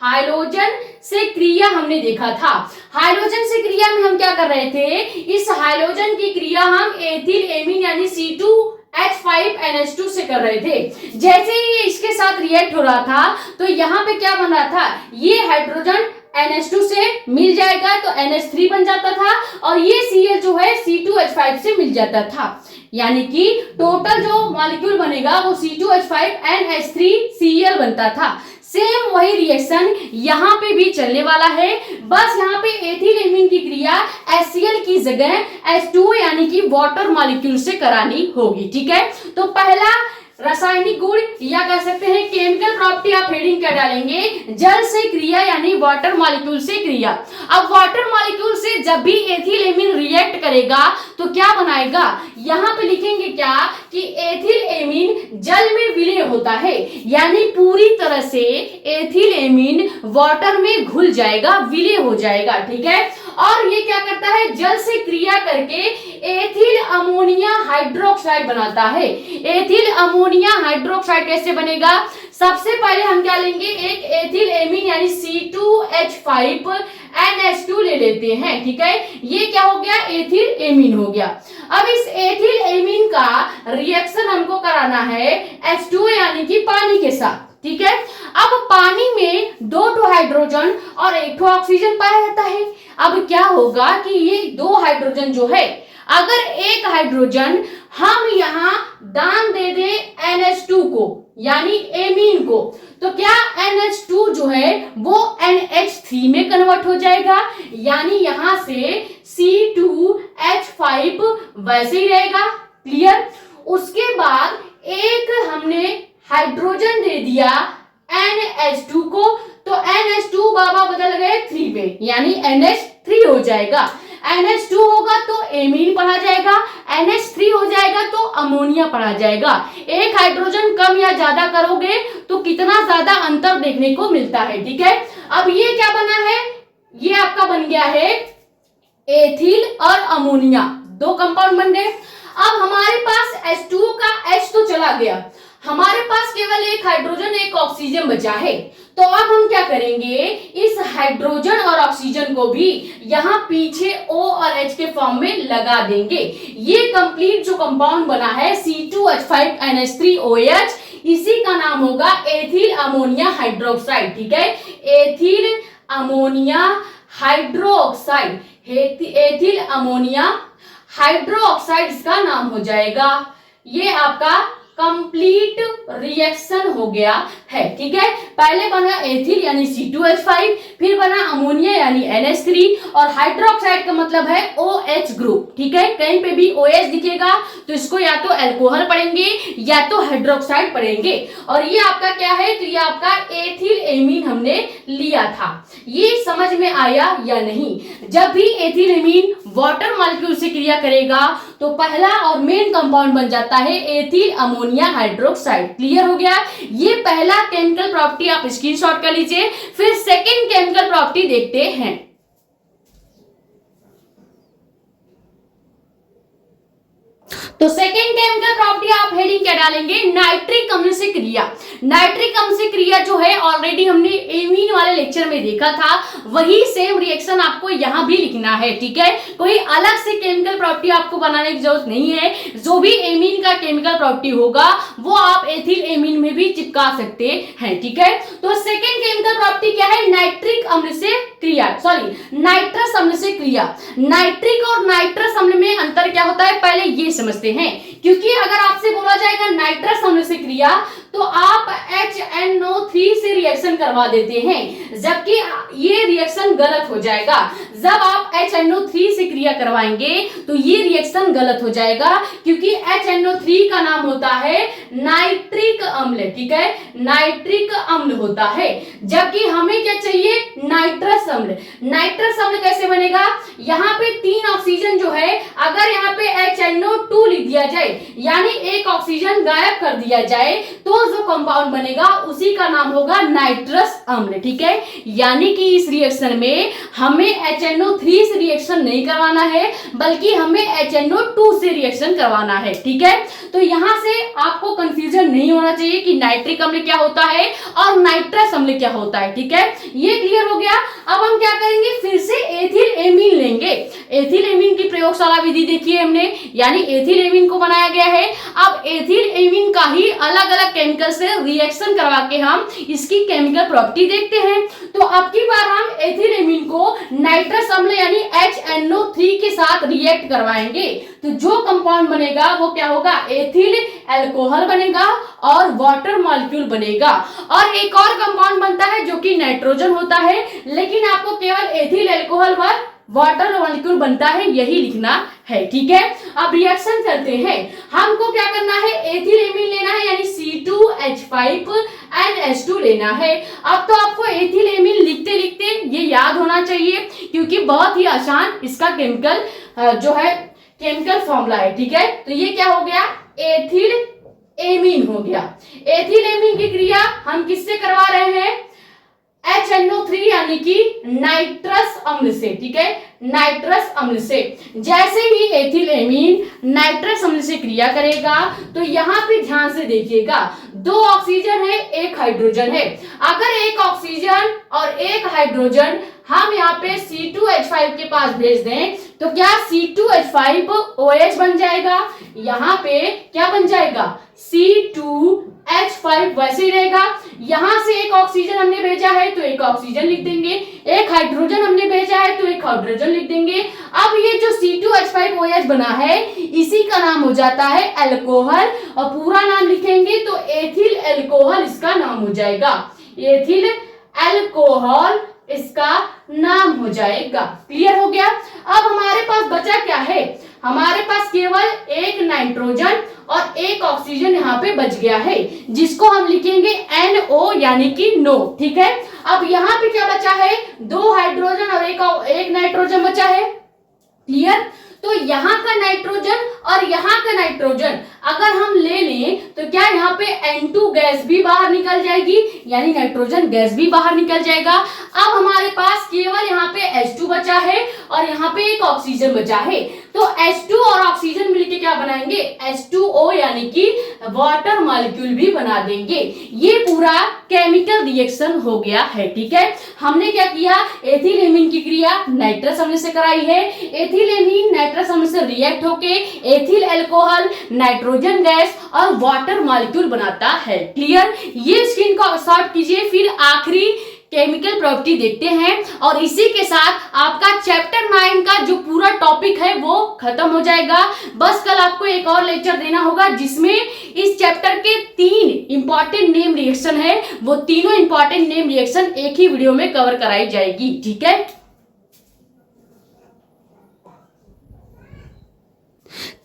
हाइड्रोजन से क्रिया हमने देखा था। हाइड्रोजन से क्रिया में हम क्या कर रहे थे? इस हाइड्रोजन की क्रिया हम एथिल एमीन यानी C2H5NH2 से कर रहे थे। जैसे ही ये इसके साथ रिएक्ट हो रहा था तो यहाँ पे क्या बन रहा था? ये हाइड्रोजन NH2 से मिल जाएगा तो NH3 बन जाता था, और ये Cl जो है C2H5 से मिल जाता था। यानी कि टोटल जो मॉलिक्यूल बनेगा वो C2H5NH3Cl बनता था। सेम वही रिएक्शन यहाँ पे भी चलने वाला है, बस यहाँ पे एथिल एमीन की क्रिया HCl की जगह H2 यानी कि वाटर मॉलिक्यूल से करानी होगी। ठीक है, तो पहला रासायनिक गुण या कह सकते हैं केमिकल प्रॉपर्टी आप हेडिंग क्या डालेंगे? जल से क्रिया यानी वाटर मॉलिक्यूल से क्रिया। अब वाटर मॉलिक्यूल से जब भी एथिल एमीन रिएक्ट करेगा तो क्या बनाएगा? यहाँ पे लिखेंगे क्या कि एथिल एमीन जल में विलय होता है, यानी पूरी तरह से एथिल एमीन वाटर में घुल जाएगा, विलय हो जाएगा। ठीक है, और ये क्या करता है? जल से क्रिया करके एथिल अमोनिया हाइड्रोक्साइड बनाता है। एथिल अमोनिया हाइड्रोक्साइड कैसे बनेगा? सबसे पहले हम क्या लेंगे? एक एथिल एमीन यानी C2H5NH2 ले लेते हैं। ठीक है, ये क्या हो गया? एथिल एमीन हो गया। अब इस एथिल एमीन का रिएक्शन हमको कराना है H2 यानी कि पानी के साथ। ठीक है, अब पानी में 2 हाइड्रोजन और 1 ऑक्सीजन पाया जाता है। अब क्या होगा कि ये 2 हाइड्रोजन जो है, अगर एक हाइड्रोजन हम यहाँ दान दे दे NH2 को यानी एमीन को, तो क्या NH2 जो है वो NH3 में कन्वर्ट हो जाएगा, यानी यहां से C2H5 वैसे ही रहेगा। क्लियर? उसके बाद एक हमने हाइड्रोजन दे दिया NH2 को, तो NH2 बाबा बदल गए 3 में, यानी NH3 हो जाएगा। NH2 होगा तो एमीन पढ़ा जाएगा, NH3 हो जाएगा तो अमोनिया पढ़ा जाएगा। एक हाइड्रोजन कम या ज्यादा करोगे तो कितना ज्यादा अंतर देखने को मिलता है। ठीक है, अब ये क्या बना है? ये आपका बन गया है एथिल और अमोनिया, 2 कंपाउंड बन गए। अब हमारे पास H2 का H तो चला गया, हमारे पास केवल एक हाइड्रोजन एक ऑक्सीजन बचा है। तो अब हम क्या करेंगे? इस हाइड्रोजन और ऑक्सीजन को भी यहाँ पीछे O और H के फॉर्म में लगा देंगे। ये कंप्लीट जो कंपाउंड बना है C2H5NH3OH, इसी का नाम होगा एथिल अमोनिया हाइड्रोक्साइड। ठीक है, ethyl ammonia hydroxide, ethyl ammonia hydroxide इसका नाम हो जाएगा। ये आपका कंप्लीट रिएक्शन हो गया है। ठीक है, पहले बना एथिल यानी C2H5, फिर बना अमोनिया यानी NH3, और हाइड्रोक्साइड का मतलब है OH ग्रुप। ठीक है, कहीं पे भी OH दिखेगा तो इसको या तो अल्कोहल पढ़ेंगे या तो हाइड्रोक्साइड पढ़ेंगे। और ये आपका क्या है? तो ये आपका एथिल एमीन हमने लिया था। ये समझ में आया या नहीं? जब भी एथिल एमीन वाटर मॉलिक्यूल से क्रिया करेगा तो पहला और मेन कंपाउंड बन जाता है एथिल अमोनिया हाइड्रोक्साइड। क्लियर हो गया? ये पहला केमिकल प्रॉपर्टी आप स्क्रीनशॉट कर लीजिए। फिर सेकेंड केमिकल प्रॉपर्टी देखते हैं। तो सेकेंड केमिकल प्रॉपर्टी आप हेडिंग क्या डालेंगे, नाइट्रिक अम्ल से क्रिया। नाइट्रिक अम्ल से क्रिया जो है ऑलरेडी हमने एमीन वाले लेक्चर में देखा था, वही सेम रिएक्शन आपको यहां भी लिखना है, ठीक है। कोई अलग से केमिकल प्रॉपर्टी आपको बनाने की जरूरत नहीं है। जो भी एमीन का केमिकल प्रॉपर्टी होगा वो आप एथिल एमीन में भी चिपका सकते हैं, ठीक है। तो सेकेंड केमिकल प्रॉपर्टी क्या है, नाइट्रिक अम्ल से क्रिया, सॉरी नाइट्रस अम्ल से क्रिया। नाइट्रिक और नाइट्रस अम्ल में अंतर क्या होता है पहले ये समझते हैं, क्योंकि अगर आपसे बोला जाएगा नाइट्रस अम्ल से क्रिया तो आप HNO3 से रिएक्शन करवा देते हैं, जबकि ये रिएक्शन गलत हो जाएगा। जब आप HNO3 से क्रिया करवाएंगे तो ये रिएक्शन गलत हो जाएगा, क्योंकि HNO3 का नाम होता है नाइट्रिक अम्ल, ठीक है, नाइट्रिक अम्ल होता है। जबकि हमें क्या चाहिए, नाइट्रस अम्ल। नाइट्रस अम्ल कैसे बनेगा, यहाँ पे 3 ऑक्सीजन जो है अगर यहाँ पे HNO2 लिख दिया जाए, यानी एक ऑक्सीजन गायब कर दिया जाए, तो जो कंपाउंड बनेगा उसी का नाम होगा नाइट्रस अम्ल, ठीक है। यानी कि इस रिएक्शन में हमें HNO3 से रिएक्शन नहीं करवाना है, बल्कि हमें HNO2 से रिएक्शन करवाना है, ठीक है। तो यहां से आपको कंफ्यूजन नहीं होना चाहिए कि नाइट्रिक अम्ल क्या होता है और नाइट्रस अम्ल क्या होता है, ठीक है। ये क्लियर हो गया। अब हम क्या करेंगे, फिर से एथिल एमीन लेंगे। एथिल एमीन की प्रयोगशाला विधि देखिए हमने, यानी एथिल एमीन को बनाया गया है। अब एथिल एमीन का ही अलग अलग केमिकल से रिएक्शन करवा के हम इसकी केमिकल प्रॉपर्टी देखते हैं। तो अब की बार हम एथिल एमीन को नाइट्रस अम्ल यानी HNO3 के साथ रिएक्ट करवाएंगे, तो जो कंपाउंड बनेगा वो क्या होगा, एथिल अल्कोहल बनेगा और वाटर मॉलिक्यूल बनेगा। और एक और कंपाउंड बनता है जो कि नाइट्रोजन होता है, लेकिन आपको केवल एथिल अल्कोहल व वाटर मॉलिक्यूल बनता है यही लिखना है, ठीक है। अब रिएक्शन करते हैं। हमको क्या करना है, एथिल एमीन लेना है यानी C2H5NH2 लेना है। अब तो आपको एथिल एमीन लिखते लिखते ये याद होना चाहिए, क्योंकि बहुत ही आसान इसका केमिकल जो है केमिकल फॉर्मूला है, ठीक है। तो ये क्या हो गया, एथिल एमीन हो गया। एथिल एमीन की क्रिया हम किससे करवा रहे हैं, HNO3 यानी कि नाइट्रस अम्ल से, ठीक है, नाइट्रस अम्ल से। जैसे ही एथिल एमीन नाइट्रस अम्ल से क्रिया करेगा तो यहाँ पे ध्यान से देखिएगा, 2 ऑक्सीजन है, 1 हाइड्रोजन है। अगर 1 ऑक्सीजन और 1 हाइड्रोजन हम यहाँ पे C2H5 के पास भेज दें तो क्या C2H5OH बन जाएगा, यहाँ पे क्या बन जाएगा, C2H5 वैसे ही रहेगा। यहां से 1 ऑक्सीजन हमने भेजा है तो 1 ऑक्सीजन लिख देंगे, 1 हाइड्रोजन हमने भेजा है तो 1 हाइड्रोजन लिख देंगे। अब ये जो C2H5OH बना है इसी का नाम हो जाता है अल्कोहल, और पूरा नाम लिखेंगे तो एथिल अल्कोहल इसका नाम हो जाएगा, एथिल अल्कोहल इसका नाम हो जाएगा। क्लियर हो गया। अब हमारे पास बचा क्या है, हमारे पास केवल 1 नाइट्रोजन और 1 ऑक्सीजन यहाँ पे बच गया है, जिसको हम लिखेंगे NO यानी कि नो, ठीक है। अब यहाँ पे क्या बचा है, 2 हाइड्रोजन और 1 नाइट्रोजन बचा है। क्लियर। तो यहाँ का नाइट्रोजन और यहाँ का नाइट्रोजन अगर हम ले लें तो क्या यहाँ पे N2 गैस भी बाहर निकल जाएगी, यानी नाइट्रोजन गैस भी बाहर निकल जाएगा। अब हमारे पास केवल यहाँ पे H2 बचा है और यहाँ पे 1 ऑक्सीजन बचा है, तो H2 और ऑक्सीजन मिलके क्या बनाएंगे, H2O यानी कि वाटर मॉलिक्यूल भी बना देंगे। ये पूरा केमिकल रिएक्शन हो गया है, ठीक है। हमने क्या किया, एथिल एमीन की क्रिया नाइट्रस अम्ल से कराई है। एथिल एमीन नाइट्रस अम्ल से रिएक्ट होके एथिल अल्कोहल, नाइट्रोजन गैस और वाटर मॉलिक्यूल बनाता है। क्लियर। ये स्क्रीन को शॉर्ट कीजिए, फिर आखिरी केमिकल प्रॉपर्टी देखते हैं और इसी के साथ आपका चैप्टर 9 का जो पूरा टॉपिक है वो खत्म हो जाएगा। बस कल आपको एक और लेक्चर देना होगा जिसमें इस चैप्टर के 3 इंपॉर्टेंट नेम रिएक्शन है, वो तीनों इंपॉर्टेंट नेम रिएक्शन एक ही वीडियो में कवर कराई जाएगी, ठीक है।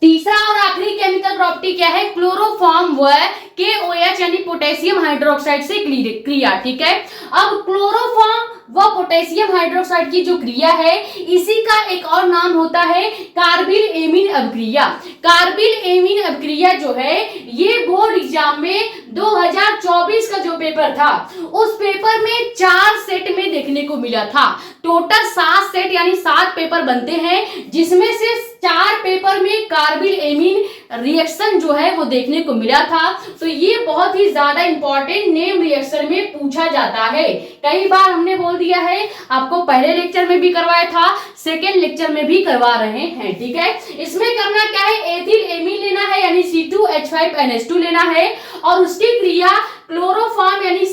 तीसरा और आखिरी केमिकल प्रॉपर्टी क्या है, क्लोरोफॉर्म व KOH यानी पोटेशियम हाइड्रोक्साइड से क्रिया, ठीक है। अब क्लोरोफॉर्म व पोटेशियम हाइड्रोक्साइड की जो क्रिया है इसी का एक और नाम होता है कार्बिल एमीन अभिक्रिया। कार्बिल एमीन अभिक्रिया जो है ये बोर्ड एग्जाम में 2024 का जो पेपर था उस पेपर में 4 सेट में देखने को मिला था। टोटल 7 सेट यानी 7 पेपर बनते हैं, जिसमें से 4 पेपर में कार्बिल एमीन रिएक्शन जो है वो देखने को मिला था। तो ये बहुत ही ज्यादा इंपॉर्टेंट नेम रिएक्शन में पूछा जाता है। कई बार हमने बोल दिया है, आपको पहले लेक्चर में भी करवाया था, सेकेंड लेक्चर में भी करवा रहे हैं। ठीक है, इसमें करना क्या है, एथिल एमीन लेना है यानी C2H5NH2 लेना है और उसकी क्रिया क्लोरोफॉर्म यानी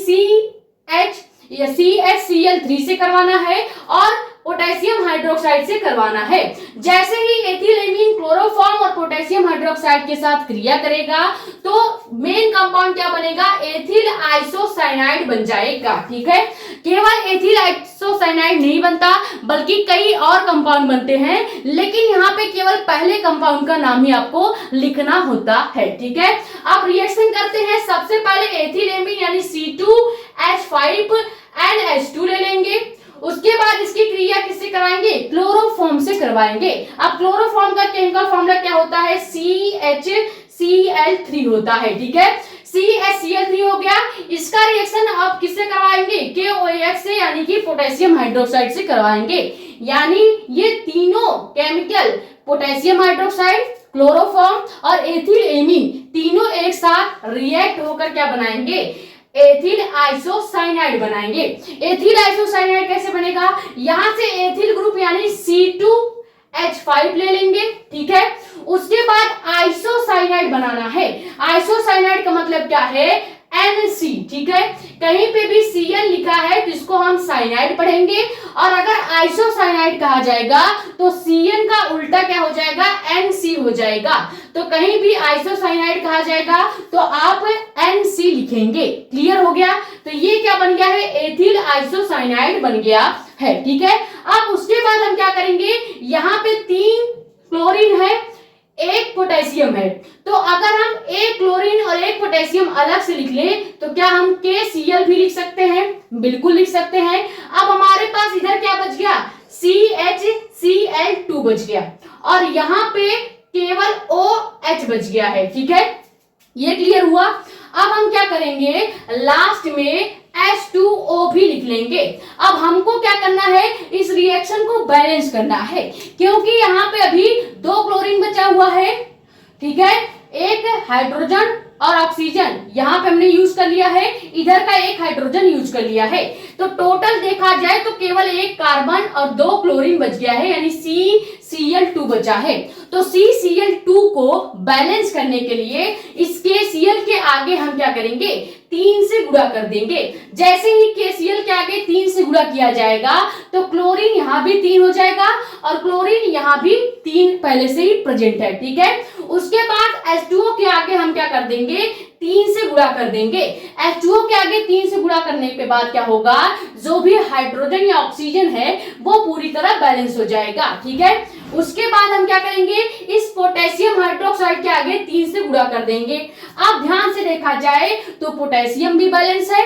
CHCl3 से करवाना है और पोटेशियम हाइड्रोक्साइड से करवाना है। जैसे ही एथिल एमीन क्लोरोफॉर्म और पोटेशियम हाइड्रोक्साइड के साथ क्रिया करेगा तो मेन कंपाउंड क्या बनेगा, एथिल आइसोसाइनाइड बन जाएगा। ठीक है, केवल एथिल आइसोसाइनाइड नहीं बनता बल्कि कई और कंपाउंड बनते हैं, लेकिन यहाँ पे केवल पहले कंपाउंड का नाम ही आपको लिखना होता है। ठीक है, आप रिएक्शन करते हैं, सबसे पहले एथिल एमीन यानी C2H5NH2 ले लेंगे। उसके बाद इसकी क्रिया किससे कराएंगे, क्लोरोफॉर्म से करवाएंगे। अब क्लोरोफॉर्म का केमिकल फॉर्मूला क्या होता है, CHCl3 होता है। ठीक है, CHCl3 हो गया। इसका रिएक्शन आप किससे करवाएंगे, KOH से यानी कि पोटेशियम हाइड्रोक्साइड से करवाएंगे। यानी ये तीनों केमिकल पोटेशियम हाइड्रोक्साइड, क्लोरोफॉर्म और एथिल एमीन तीनों एक साथ रिएक्ट होकर क्या बनाएंगे, एथिल आइसोसाइनाइड बनाएंगे। एथिल आइसोसाइनाइड कैसे बनेगा, यहां से एथिल ग्रुप यानी C2H5 ले लेंगे। ठीक है, उसके बाद आइसोसाइनाइड बनाना है। आइसोसाइनाइड का मतलब क्या है, NC। ठीक है, कहीं पे भी Cl लिखा है तो इसको हम साइनाइड पढ़ेंगे और अगर आइसोसाइनाइड कहा जाएगा तो Cn का उल्टा क्या हो जाएगा, NC हो जाएगा। तो कहीं भी आइसोसाइनाइड कहा जाएगा तो आप NC लिखेंगे। क्लियर हो गया, तो ये क्या बन गया है, एथिल आइसोसाइनाइड बन गया है। ठीक है, अब उसके बाद हम क्या करेंगे, यहाँ पे 3 क्लोरीन है, 1 पोटेशियम है, तो अगर हम 1 क्लोरीन और 1 पोटेशियम अलग से लिख ले तो क्या हम KCl भी लिख सकते हैं, बिल्कुल लिख सकते हैं। अब हमारे पास इधर क्या बच गया, CHCl2 बच गया और यहाँ पे केवल OH बच गया है। ठीक है, ये क्लियर हुआ। अब हम क्या करेंगे, लास्ट में H2O भी लिख लेंगे। अब हमको क्या करना है, इस रिएक्शन को बैलेंस करना है, क्योंकि यहाँ पे अभी 2 क्लोरीन बचा हुआ है। ठीक है, 1 हाइड्रोजन और ऑक्सीजन यहाँ पे हमने यूज कर लिया है, इधर का 1 हाइड्रोजन यूज कर लिया है, तो टोटल देखा जाए तो केवल 1 कार्बन और 2 क्लोरीन बच गया है, यानी CCl2 बचा है। तो CCl2 को बैलेंस करने के लिए इस KCl के आगे हम क्या करेंगे, 3 से गुणा कर देंगे। जैसे ही KCl के आगे 3 से गुणा किया जाएगा तो क्लोरीन यहाँ भी 3 हो जाएगा और क्लोरीन यहाँ भी 3 पहले से ही प्रेजेंट है। ठीक है, उसके बाद H2O के आगे हम क्या कर देंगे, 3 से गुणा कर देंगे। H2O के आगे 3 से गुणा करने के बाद क्या होगा, जो भी हाइड्रोजन या ऑक्सीजन है वो पूरी तरह बैलेंस हो जाएगा। ठीक है, उसके बाद हम क्या करेंगे, इस पोटेशियम हाइड्रोक्साइड के आगे 3 से गुणा कर देंगे। अब ध्यान से देखा जाए तो पोटेशियम भी बैलेंस है,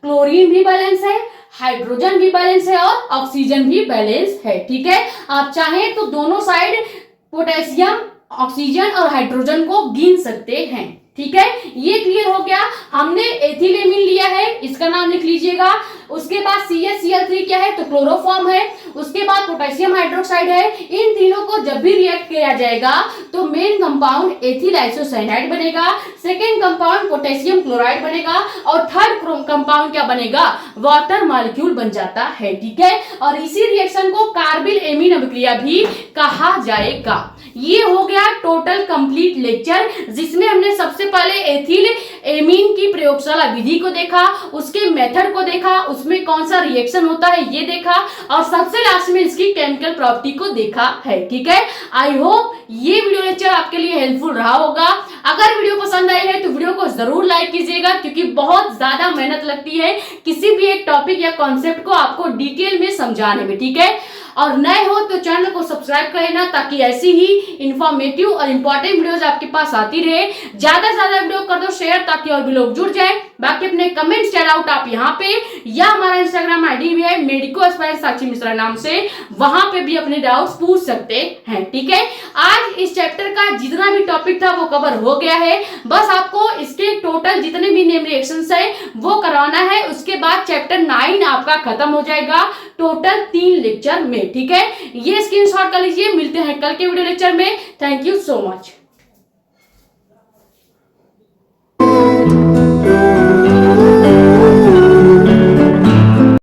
क्लोरीन भी बैलेंस है, हाइड्रोजन भी बैलेंस है और ऑक्सीजन भी बैलेंस है। ठीक है, आप चाहें तो दोनों साइड पोटेशियम, ऑक्सीजन और हाइड्रोजन को गिन सकते हैं। ठीक है, ये क्लियर हो गया। हमने एथिल एमीन लिया है, इसका नाम लिख लीजिएगा। उसके बाद CHCl3 क्या है, तो क्लोरोफॉर्म है। उसके बाद पोटेशियम हाइड्रोक्साइड है। इन तीनों को जब भी रिएक्ट किया जाएगा तो मेन कंपाउंड एथिल आइसोसाइनाइड बनेगा, सेकेंड कंपाउंड पोटेशियम क्लोराइड बनेगा और थर्ड कंपाउंड क्या बनेगा, वाटर मॉलिक्यूल बन जाता है। ठीक है, और इसी रिएक्शन को कार्बिल एमीन अभिक्रिया भी कहा जाएगा। ये हो गया टोटल कंप्लीट लेक्चर, जिसमें हमने सबसे पहले एथिल एमीन की प्रयोगशाला विधि को देखा, उसके मेथड को देखा, उसमें कौन सा रिएक्शन होता है ये देखा और सबसे लास्ट में इसकी केमिकल प्रॉपर्टी को देखा है। ठीक है, आई होप ये वीडियो लेक्चर आपके लिए हेल्पफुल रहा होगा। अगर वीडियो पसंद आई है तो वीडियो को जरूर लाइक कीजिएगा, क्योंकि बहुत ज्यादा मेहनत लगती है किसी भी एक टॉपिक या कॉन्सेप्ट को आपको डिटेल में समझाने में। ठीक है, और नए हो तो चैनल को सब्सक्राइब कर लेना, ताकि ऐसी ही इंफॉर्मेटिव और इंपॉर्टेंट वीडियोस आपके पास आती रहे। ज्यादा से ज्यादा वीडियो कर दो शेयर, ताकि और भी लोग जुड़ जाए। बाकी अपने कमेंट चैट आउट आप यहाँ पे या हमारा इंस्टाग्राम आईडी भी है मेडिको एस्पायर साक्षी मिश्रा नाम से, वहां पे भी अपने डाउट्स पूछ सकते हैं। ठीक है, आज इस चैप्टर का जितना भी टॉपिक था वो कवर हो गया है। बस आपको इसके टोटल जितने भी नेम रिएक्शंस है वो करवाना है, उसके बाद चैप्टर 9 आपका खत्म हो जाएगा टोटल 3 लेक्चर में। ठीक है, ये स्क्रीनशॉट कर लीजिए। मिलते हैं कल के वीडियो लेक्चर में। Thank you so much.